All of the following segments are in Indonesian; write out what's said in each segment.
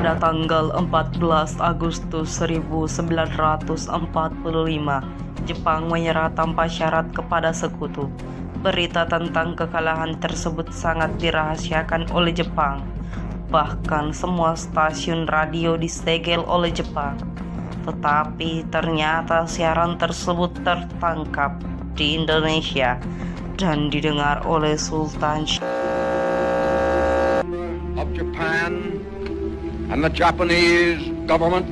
Pada tanggal 14 Agustus 1945, Jepang menyerah tanpa syarat kepada sekutu. Berita tentang kekalahan tersebut sangat dirahasiakan oleh Jepang. Bahkan semua stasiun radio disegel oleh Jepang. Tetapi ternyata siaran tersebut tertangkap di Indonesia dan didengar oleh Sultan of Japan and the Japanese government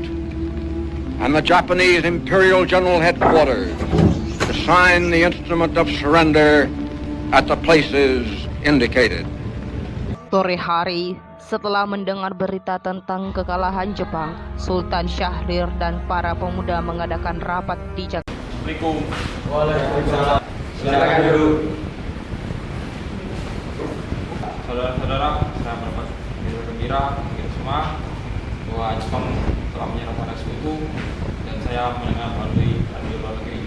and the Japanese Imperial General Headquarters to sign the instrument of surrender at the places indicated. Sore hari, setelah mendengar berita tentang kekalahan Jepang, Sultan Syahrir dan para pemuda mengadakan rapat di Jakarta. Assalamualaikum. Waalaikumsalam. Silakan duduk. Saudara-saudara, saya bergembira kita semua bahwa Jepang telah menyerah pada sekutu dan saya mendengar melalui radio luar negeri.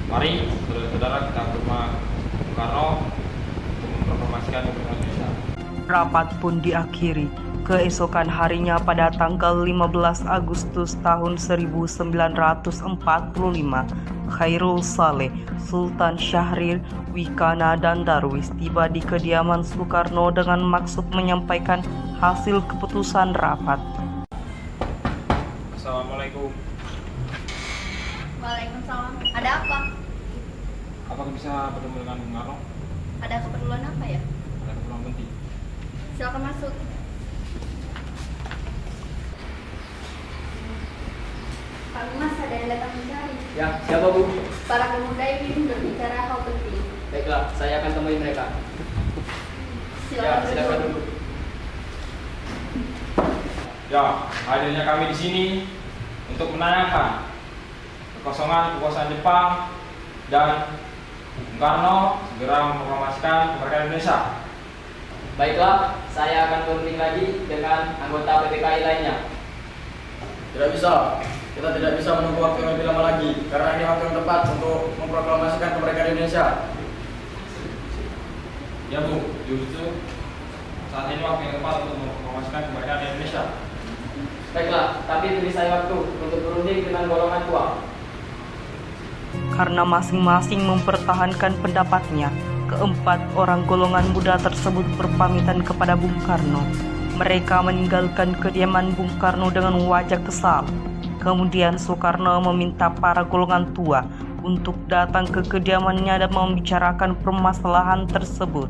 Mari saudara-saudara kita ke rumah Bung Karno untuk memproklamasikan kemerdekaan Indonesia. Rapat pun diakhiri. Keesokan harinya pada tanggal 15 Agustus tahun 1945, Khairul Saleh, Sultan Syahrir, Wikana dan Darwis tiba di kediaman Soekarno dengan maksud menyampaikan hasil keputusan rapat. Assalamualaikum. Waalaikumsalam. Ada apa? Apakah bisa bertemu dengan Bung Karno? Ada keperluan apa ya? Ada keperluan penting. Silakan masuk. Pak Mas, ada yang datang mencari. Ya, siapa Bu? Para pemuda ingin berbicara hal penting. Baiklah, saya akan temui mereka. Silakan Silakan duduk. duduk. Ya, hadirnya kami di sini untuk menanyakan kekosongan kekuasaan Jepang dan Bung Karno segera memproklamasikan kemerdekaan Indonesia. Baiklah, saya akan berunding lagi dengan anggota PPKI lainnya. Tidak bisa. Kita tidak bisa menunggu waktu yang lebih lama lagi karena ini waktu yang tepat untuk memproklamasikan kemerdekaan Indonesia. Ya Bu, justru saat ini waktu yang tepat untuk memproklamasikan kemerdekaan Indonesia. Baiklah, tapi beri saya waktu untuk berunding dengan golongan tua. Karena masing-masing mempertahankan pendapatnya, keempat orang golongan muda tersebut berpamitan kepada Bung Karno. Mereka meninggalkan kediaman Bung Karno dengan wajah kesal. Kemudian Soekarno meminta para golongan tua untuk datang ke kediamannya dan membicarakan permasalahan tersebut.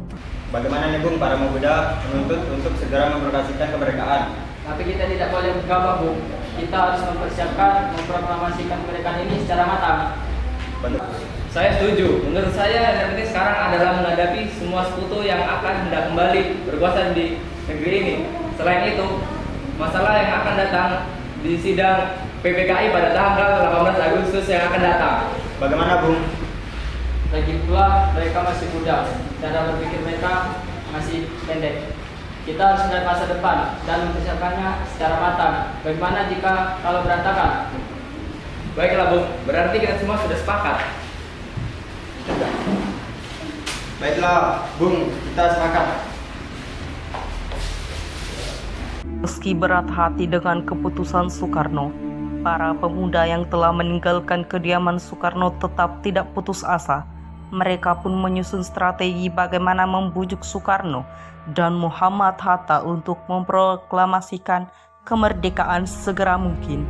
Bagaimana nih Bung, para pemuda menuntut untuk segera memproklamasikan kemerdekaan. Tapi kita tidak boleh gegabah, Bu. Kita harus mempersiapkan memproklamasikan kemerdekaan ini secara matang. Saya setuju. Menurut saya yang penting sekarang adalah menghadapi semua sekutu yang akan hendak kembali berkuasa di negeri ini. Selain itu, masalah yang akan datang di sidang PPKI pada tanggal 18 Agustus yang akan datang. Bagaimana Bung? Lagi pula mereka masih muda, cara berpikir mereka masih pendek. Kita harus melihat masa depan dan mempersiapkannya secara matang. Bagaimana jika kalau berantakan? Baiklah Bung, berarti kita semua sudah sepakat. Baiklah Bung, kita sepakat. Meski berat hati dengan keputusan Soekarno, para pemuda yang telah meninggalkan kediaman Soekarno tetap tidak putus asa. Mereka pun menyusun strategi bagaimana membujuk Soekarno dan Muhammad Hatta untuk memproklamasikan kemerdekaan segera mungkin.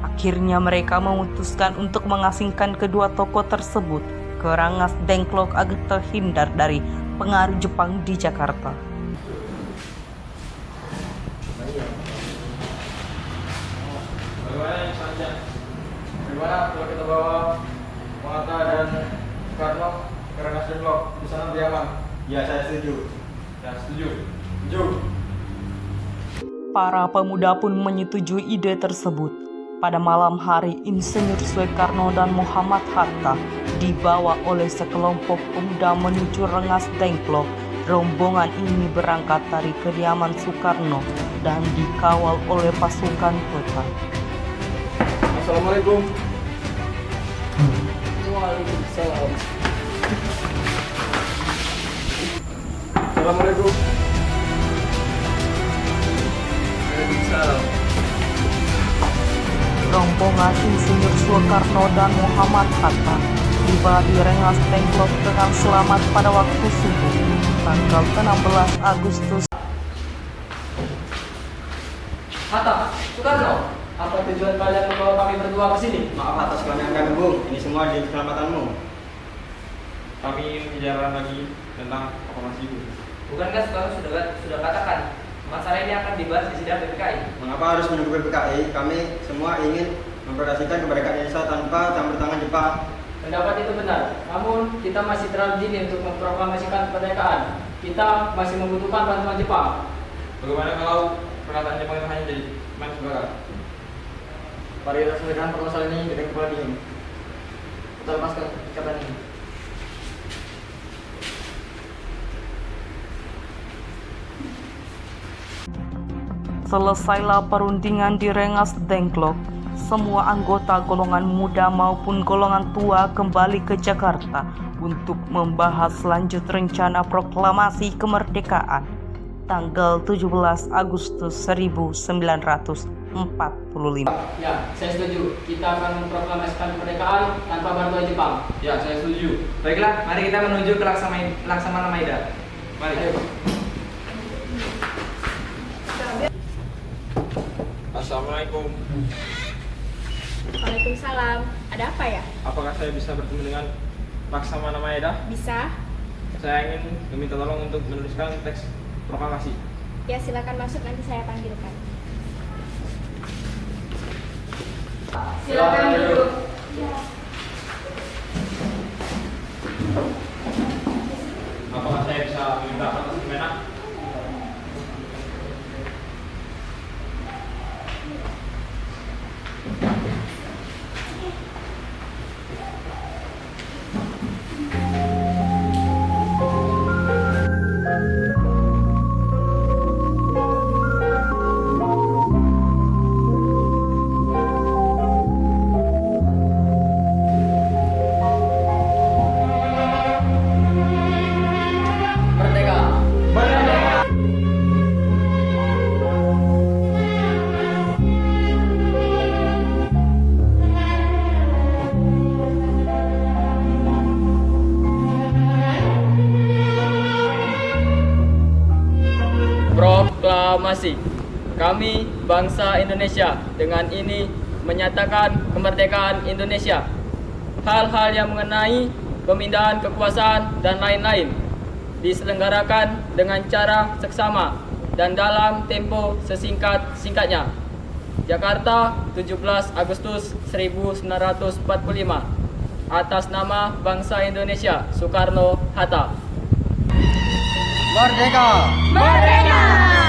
Akhirnya mereka memutuskan untuk mengasingkan kedua tokoh tersebut ke Rengas Dengklok agar terhindar dari pengaruh Jepang di Jakarta. Bagaimana yang selanjutnya? Bagaimana kalau kita bawa Hatta dan Soekarno ke Rengas Dengklok? Di sana lebih aman. Ya, saya setuju. Ya, setuju. Setuju. Para pemuda pun menyetujui ide tersebut. Pada malam hari, Insinyur Soekarno dan Muhammad Hatta dibawa oleh sekelompok pemuda menuju Rengas Dengklok. Rombongan ini berangkat dari kediaman Soekarno dan dikawal oleh pasukan kota. Assalamualaikum. Waalaikumsalam. Assalamualaikum. Waalaikumsalam. Rombongan Insinyur Soekarno dan Muhammad Hatta tiba di Rengas Dengklok dengan selamat pada waktu subuh, tanggal 16 Agustus. Hatta, Soekarno, apa tujuan kalian membawa kami berdua ke sini? Maaf atas kelemahan kami, Bung. Ini semua demi keselamatanmu. Kami ingin membicarakan lagi tentang proklamasi itu. Bukankah Soekarno sudah katakan masalah ini akan dibahas di sidang PPKI? Mengapa harus menunggu PPKI? Kami semua ingin memperhatikan kemerdekaan Indonesia tanpa campur tangan Jepang. Pendapat itu benar, namun kita masih terlalu dini untuk memproklamasikan kemerdekaan. Kita masih membutuhkan bantuan Jepang. Bagaimana kalau perkataan Jepang itu hanya jadi main suara? Mari kita selesaikan permasalahan ini dengan kepala dingin. Kita lepaskan ikatan ini. Selesailah perundingan di Rengas Dengklok. Semua anggota golongan muda maupun golongan tua kembali ke Jakarta untuk membahas lanjut rencana proklamasi kemerdekaan tanggal 17 Agustus 1945. Ya, saya setuju. Kita akan memproklamasikan kemerdekaan tanpa bantuan Jepang. Ya, saya setuju. Baiklah, mari kita menuju ke Laksamana Maida. Mari. Ayo. Assalamualaikum. Waalaikumsalam. Ada apa ya? Apakah saya bisa bertemu dengan Laksamana Maeda? Bisa? Saya ingin meminta tolong untuk menuliskan teks proklamasi. Ya silakan masuk, nanti saya panggilkan. Silakan duduk. Apakah saya bisa meminta atas Kemenak? Merdeka. Proklamasi. Kami bangsa Indonesia dengan ini menyatakan kemerdekaan Indonesia. Hal-hal yang mengenai pemindahan kekuasaan dan lain-lain diselenggarakan dengan cara seksama dan dalam tempo sesingkat-singkatnya. Jakarta, 17 Agustus 1945. Atas nama bangsa Indonesia, Soekarno Hatta. Merdeka! Merdeka!